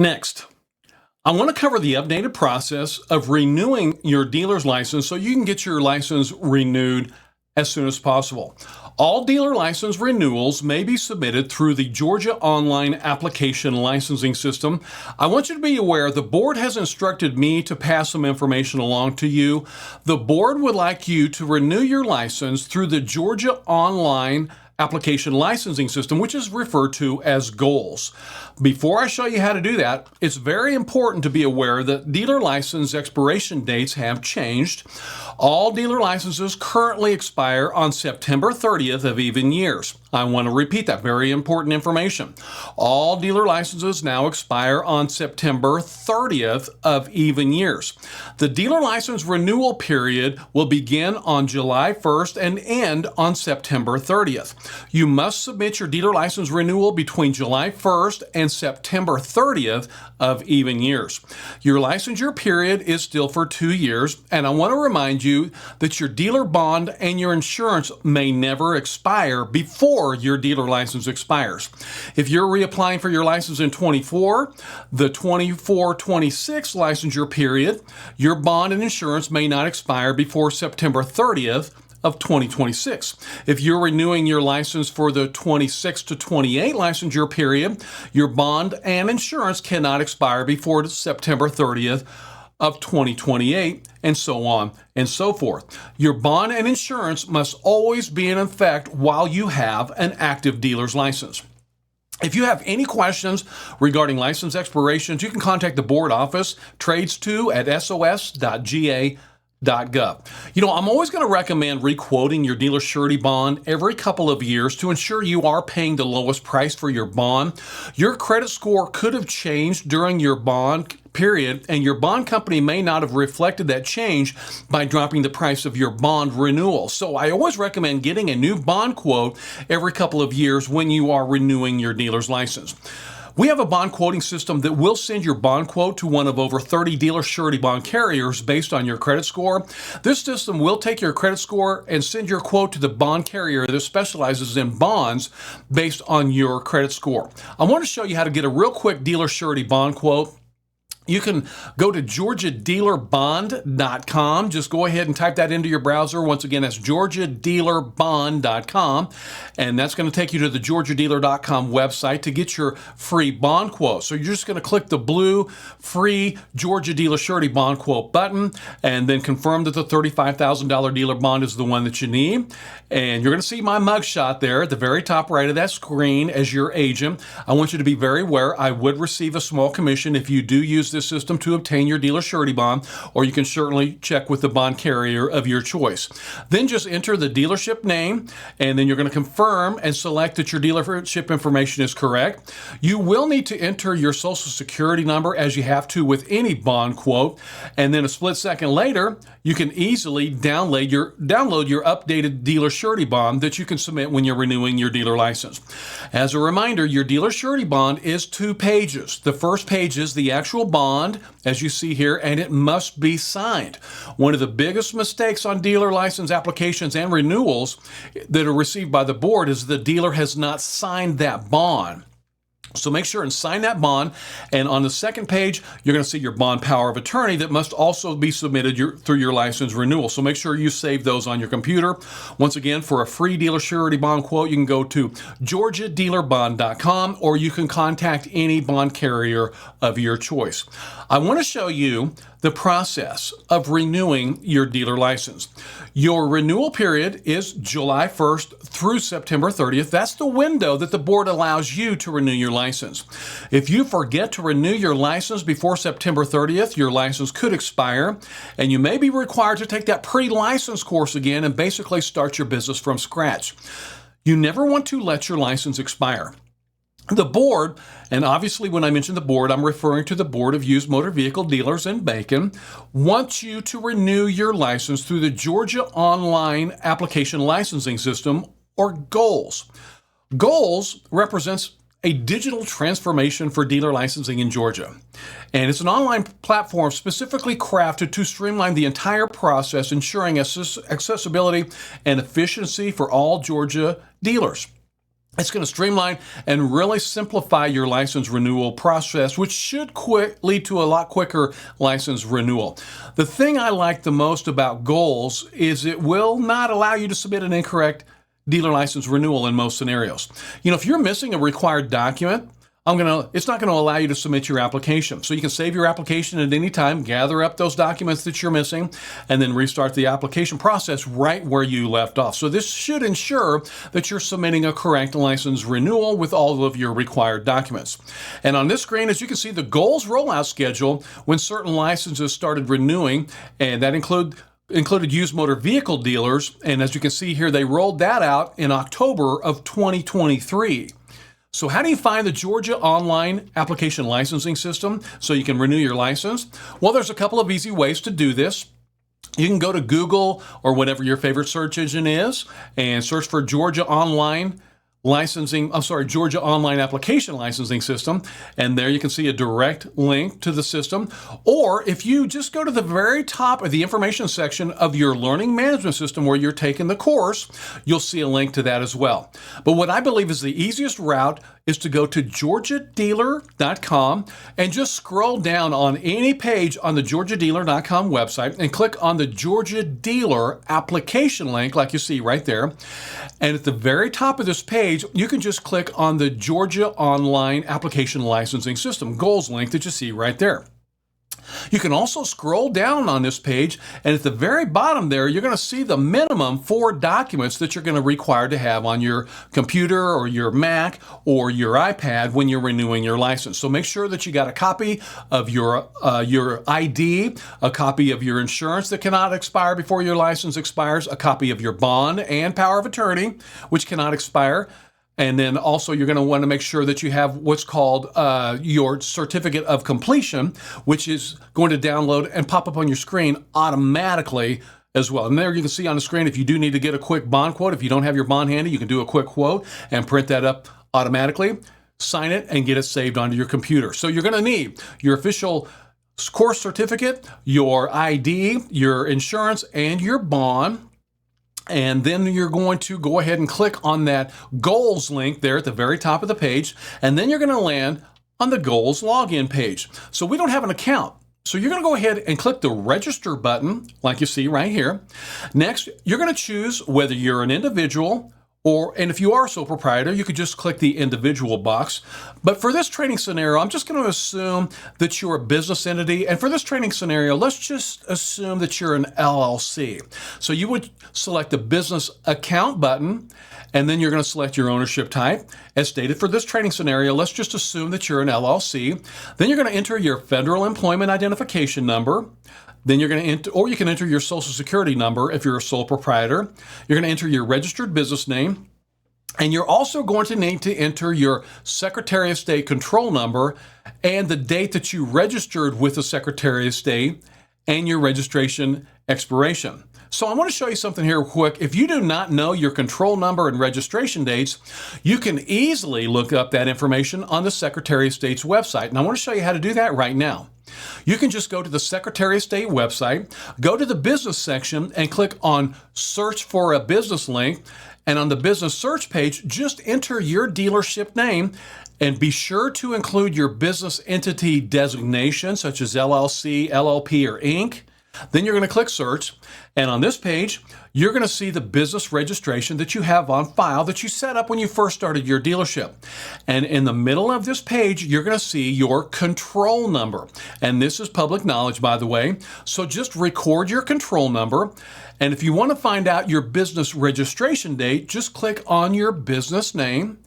Next, I want to cover the updated process of renewing your dealer's license so you can get your license renewed as soon as possible. All dealer license renewals may be submitted through the Georgia Online Application Licensing System. I want you to be aware the board has instructed me to pass some information along to you. The board would like you to renew your license through the Georgia Online Application Licensing System, which is referred to as GOLS. Before I show you how to do that, it's very important to be aware that dealer license expiration dates have changed. All dealer licenses currently expire on September 30th of even years. I want to repeat that very important information. All dealer licenses now expire on September 30th of even years. The dealer license renewal period will begin on July 1st and end on September 30th. You must submit your dealer license renewal between July 1st and September 30th of even years. Your licensure period is still for 2 years, and I want to remind you that your dealer bond and your insurance may never expire before your dealer license expires. If you're reapplying for your license in 24, the 24-26 licensure period, your bond and insurance may not expire before September 30th of 2026. If you're renewing your license for the 26 to 28 licensure period, your bond and insurance cannot expire before September 30th of 2028, and so on and so forth. Your bond and insurance must always be in effect while you have an active dealer's license. If you have any questions regarding license expirations, you can contact the board office, trades2@sos.ga.gov. I'm always going to recommend requoting your dealer surety bond every couple of years to ensure you are paying the lowest price for your bond. Your credit score could have changed during your bond period, and your bond company may not have reflected that change by dropping the price of your bond renewal. So I always recommend getting a new bond quote every couple of years when you are renewing your dealer's license. We have a bond quoting system that will send your bond quote to one of over 30 dealer surety bond carriers based on your credit score. This system will take your credit score and send your quote to the bond carrier that specializes in bonds based on your credit score. I want to show you how to get a real quick dealer surety bond quote. You can go to georgiadealerbond.com. Just go ahead and type that into your browser. Once again, that's georgiadealerbond.com. And that's going to take you to the georgiadealer.com website to get your free bond quote. So you're just going to click the blue free Georgia Dealer Surety Bond Quote button and then confirm that the $35,000 dealer bond is the one that you need. And you're going to see my mugshot there at the very top right of that screen as your agent. I want you to be very aware I would receive a small commission if you do use this system to obtain your dealer surety bond, or you can certainly check with the bond carrier of your choice. Then just enter the dealership name, and then you're going to confirm and select that your dealership information is correct. You will need to enter your social security number as you have to with any bond quote, and then a split second later, you can easily download your updated dealer surety bond that you can submit when you're renewing your dealer license. As a reminder, your dealer surety bond is 2 pages. The first page is the actual bond, as you see here, and it must be signed. One of the biggest mistakes on dealer license applications and renewals that are received by the board is the dealer has not signed that bond. So make sure and sign that bond, and on the second page, you're going to see your bond power of attorney that must also be submitted through your license renewal. So make sure you save those on your computer. Once again, for a free dealer surety bond quote, you can go to georgiadealerbond.com, or you can contact any bond carrier of your choice. I want to show you the process of renewing your dealer license. Your renewal period is July 1st through September 30th. That's the window that the board allows you to renew your license. If you forget to renew your license before September 30th, your license could expire, and you may be required to take that pre-license course again and basically start your business from scratch. You never want to let your license expire. The board, and obviously when I mention the board, I'm referring to the Board of Used Motor Vehicle Dealers in Bacon, wants you to renew your license through the Georgia Online Application Licensing System, or GOLS. GOLS represents a digital transformation for dealer licensing in Georgia. And it's an online platform specifically crafted to streamline the entire process, ensuring accessibility and efficiency for all Georgia dealers. It's going to streamline and really simplify your license renewal process, which should lead to a lot quicker license renewal. The thing I like the most about Goals is it will not allow you to submit an incorrect dealer license renewal in most scenarios. If you're missing a required document, it's not going to allow you to submit your application. So you can save your application at any time, gather up those documents that you're missing, and then restart the application process right where you left off. So this should ensure that you're submitting a correct license renewal with all of your required documents. And on this screen, as you can see, the Goals rollout schedule when certain licenses started renewing, and that included used motor vehicle dealers. And as you can see here, they rolled that out in October of 2023. So how do you find the Georgia Online Application Licensing System so you can renew your license? Well, there's a couple of easy ways to do this. You can go to Google or whatever your favorite search engine is and search for Georgia Online Application Licensing System, and there you can see a direct link to the system. Or if you just go to the very top of the information section of your learning management system where you're taking the course, you'll see a link to that as well. But what I believe is the easiest route is to go to georgiadealer.com and just scroll down on any page on the georgiadealer.com website and click on the Georgia Dealer application link like you see right there. And at the very top of this page, you can just click on the Georgia Online Application Licensing System Goals link that you see right there. You can also scroll down on this page, and at the very bottom there, you're going to see the minimum 4 documents that you're going to require to have on your computer or your Mac or your iPad when you're renewing your license. So make sure that you got a copy of your ID, a copy of your insurance that cannot expire before your license expires, a copy of your bond and power of attorney, which cannot expire. And then also you're going to want to make sure that you have what's called your certificate of completion, which is going to download and pop up on your screen automatically as well. And there you can see on the screen, if you do need to get a quick bond quote, if you don't have your bond handy, you can do a quick quote and print that up automatically, sign it, and get it saved onto your computer. So you're going to need your official course certificate, your ID, your insurance, and your bond. And then you're going to go ahead and click on that Goals link there at the very top of the page. And then you're going to land on the Goals login page. So we don't have an account. So you're going to go ahead and click the register button like you see right here. Next, you're going to choose whether you're an individual and if you are a sole proprietor, you could just click the individual box. But for this training scenario, I'm just going to assume that you're a business entity. And for this training scenario, let's just assume that you're an LLC. So you would select the business account button, and then you're going to select your ownership type. As stated for this training scenario, let's just assume that you're an LLC. Then you're going to enter your federal employment identification number. Then you're going to enter, or you can enter your social security number if you're a sole proprietor. You're going to enter your registered business name. And you're also going to need to enter your Secretary of State control number and the date that you registered with the Secretary of State and your registration expiration. So I want to show you something here quick. If you do not know your control number and registration dates, you can easily look up that information on the Secretary of State's website. And I want to show you how to do that right now. You can just go to the Secretary of State website, go to the business section and click on search for a business link. And on the business search page, just enter your dealership name and be sure to include your business entity designation such as LLC, LLP, or Inc. Then you're going to click search, and on this page, you're going to see the business registration that you have on file that you set up when you first started your dealership. And in the middle of this page, you're going to see your control number. And this is public knowledge, by the way. So just record your control number. And if you want to find out your business registration date, just click on your business name.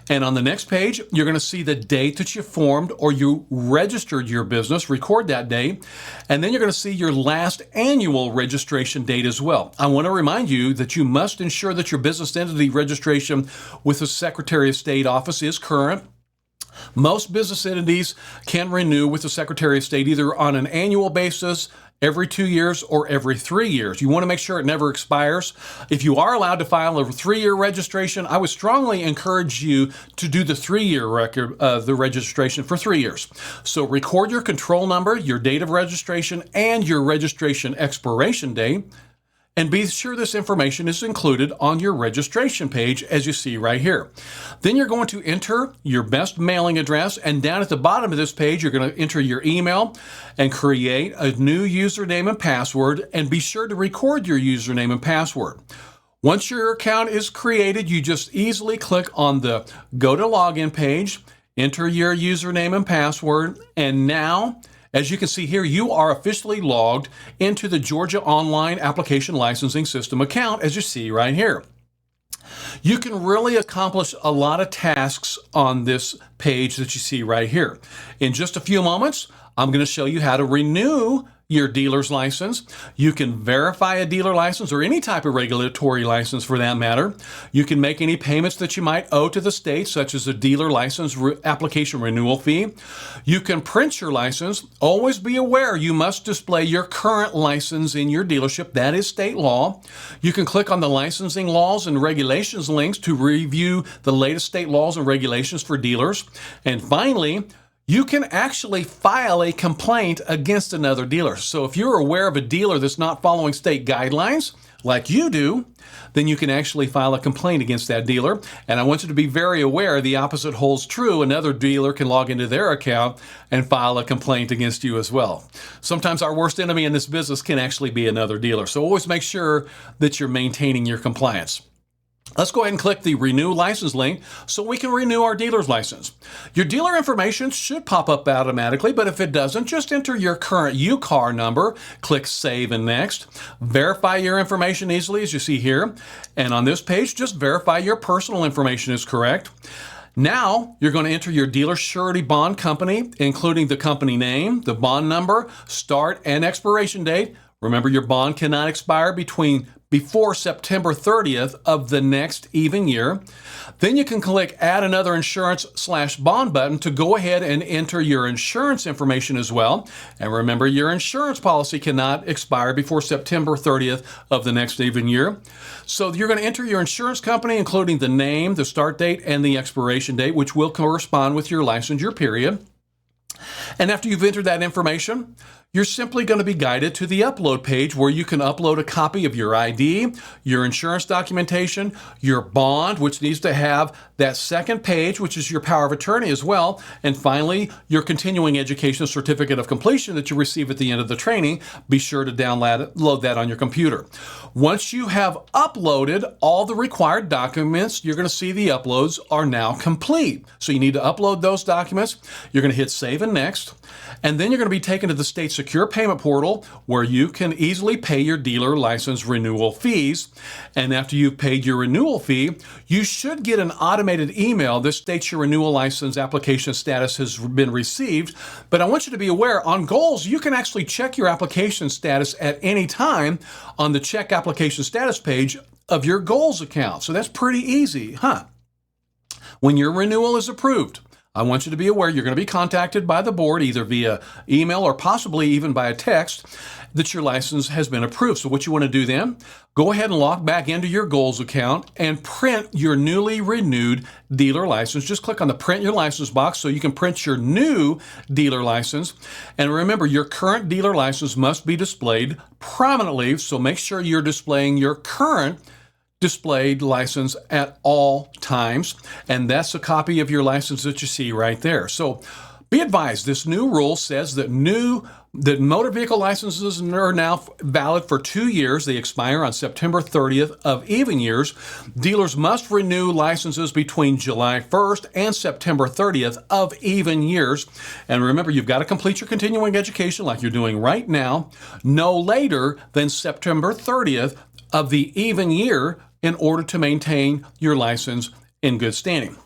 And on the next page, you're going to see the date that you formed or you registered your business, record that date, and then you're going to see your last annual registration date as well. I want to remind you that you must ensure that your business entity registration with the Secretary of State office is current. Most business entities can renew with the Secretary of State either on an annual basis, every 2 years, or every 3 years. You want to make sure it never expires. If you are allowed to file a 3-year registration, I would strongly encourage you to do the 3-year record of the registration for 3 years. So record your control number, your date of registration, and your registration expiration date. And be sure this information is included on your registration page as you see right here. Then you're going to enter your best mailing address, and down at the bottom of this page you're going to enter your email and create a new username and password, and be sure to record your username and password. Once your account is created, you just easily click on the Go to Login page, enter your username and password, and now, as you can see here, you are officially logged into the Georgia Online Application Licensing System account, as you see right here. You can really accomplish a lot of tasks on this page that you see right here. In just a few moments, I'm going to show you how to renew your dealer's license. You can verify a dealer license or any type of regulatory license for that matter. You can make any payments that you might owe to the state, such as a dealer license application renewal fee. You can print your license. Always be aware you must display your current license in your dealership. That is state law. You can click on the licensing laws and regulations links to review the latest state laws and regulations for dealers. And finally, you can actually file a complaint against another dealer. So if you're aware of a dealer that's not following state guidelines, like you do, then you can actually file a complaint against that dealer. And I want you to be very aware the opposite holds true. Another dealer can log into their account and file a complaint against you as well. Sometimes our worst enemy in this business can actually be another dealer. So always make sure that you're maintaining your compliance. Let's go ahead and click the Renew License link so we can renew our dealer's license. Your dealer information should pop up automatically, but if it doesn't, just enter your current UCAR number, click Save and Next. Verify your information easily as you see here. And on this page, just verify your personal information is correct. Now, you're going to enter your dealer surety bond company, including the company name, the bond number, start and expiration date. Remember, your bond cannot expire before September 30th of the next even year. Then you can click Add Another Insurance/Bond button to go ahead and enter your insurance information as well. And remember, your insurance policy cannot expire before September 30th of the next even year. So you're going to enter your insurance company, including the name, the start date, and the expiration date, which will correspond with your licensure period. And after you've entered that information, you're simply going to be guided to the upload page where you can upload a copy of your ID, your insurance documentation, your bond, which needs to have that second page, which is your power of attorney as well, and finally, your continuing education certificate of completion that you receive at the end of the training. Be sure to download that on your computer. Once you have uploaded all the required documents, you're going to see the uploads are now complete. So you need to upload those documents. You're going to hit Save and Next, and then you're going to be taken to the state secure payment portal where you can easily pay your dealer license renewal fees. And after you've paid your renewal fee, you should get an automated email that states your renewal license application status has been received. But I want you to be aware, on Goals, you can actually check your application status at any time on the Check Application Status page of your Goals account. So that's pretty easy, huh? When your renewal is approved, I want you to be aware you're going to be contacted by the board either via email or possibly even by a text that your license has been approved. So what you want to do then, go ahead and log back into your Goals account and print your newly renewed dealer license. Just click on the Print Your License box so you can print your new dealer license. And remember, your current dealer license must be displayed prominently, so make sure you're displaying your current displayed license at all times, and that's a copy of your license that you see right there. So be advised, this new rule says that motor vehicle licenses are now valid for 2 years. They expire on September 30th of even years. Dealers must renew licenses between July 1st and September 30th of even years. And remember, you've got to complete your continuing education like you're doing right now, no later than September 30th of the even year in order to maintain your license in good standing.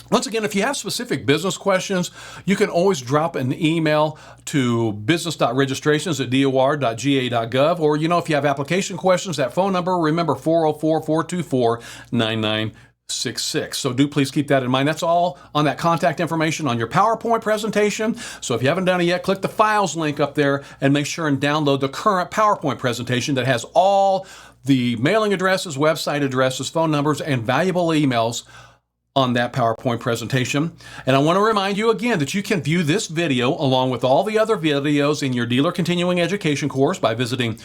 Once again, if you have specific business questions, you can always drop an email to business.registrations@dor.ga.gov, or, if you have application questions, that phone number, remember 404-424-9966. So do please keep that in mind. That's all on that contact information on your PowerPoint presentation. So if you haven't done it yet, click the Files link up there and make sure and download the current PowerPoint presentation that has all the mailing addresses, website addresses, phone numbers, and valuable emails on that PowerPoint presentation. And I want to remind you again that you can view this video along with all the other videos in your Dealer Continuing Education course by visiting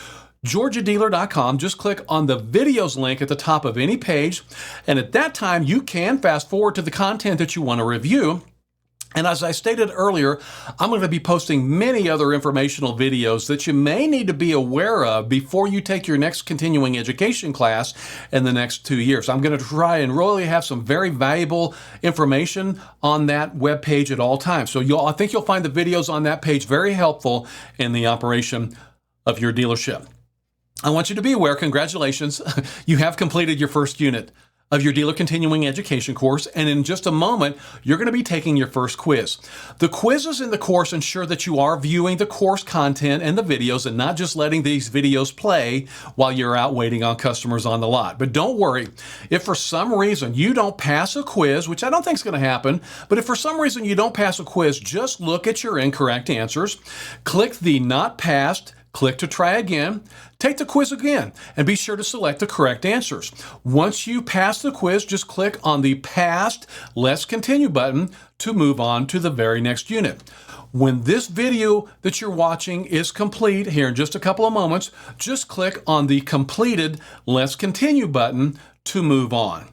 GeorgiaDealer.com. Just click on the videos link at the top of any page. And at that time, you can fast forward to the content that you want to review. And as I stated earlier, I'm going to be posting many other informational videos that you may need to be aware of before you take your next continuing education class in the next 2 years. I'm going to try and really have some very valuable information on that web page at all times. So I think you'll find the videos on that page very helpful in the operation of your dealership. I want you to be aware, congratulations, you have completed your first unit of your dealer continuing education course, and in just a moment, you're going to be taking your first quiz. The quizzes in the course ensure that you are viewing the course content and the videos and not just letting these videos play while you're out waiting on customers on the lot. But don't worry, if for some reason you don't pass a quiz, which I don't think is going to happen, but if for some reason you don't pass a quiz, just look at your incorrect answers, click the not passed, click to try again, take the quiz again, and be sure to select the correct answers. Once you pass the quiz, just click on the Passed, Let's Continue button to move on to the very next unit. When this video that you're watching is complete, here in just a couple of moments, just click on the Completed, Let's Continue button to move on.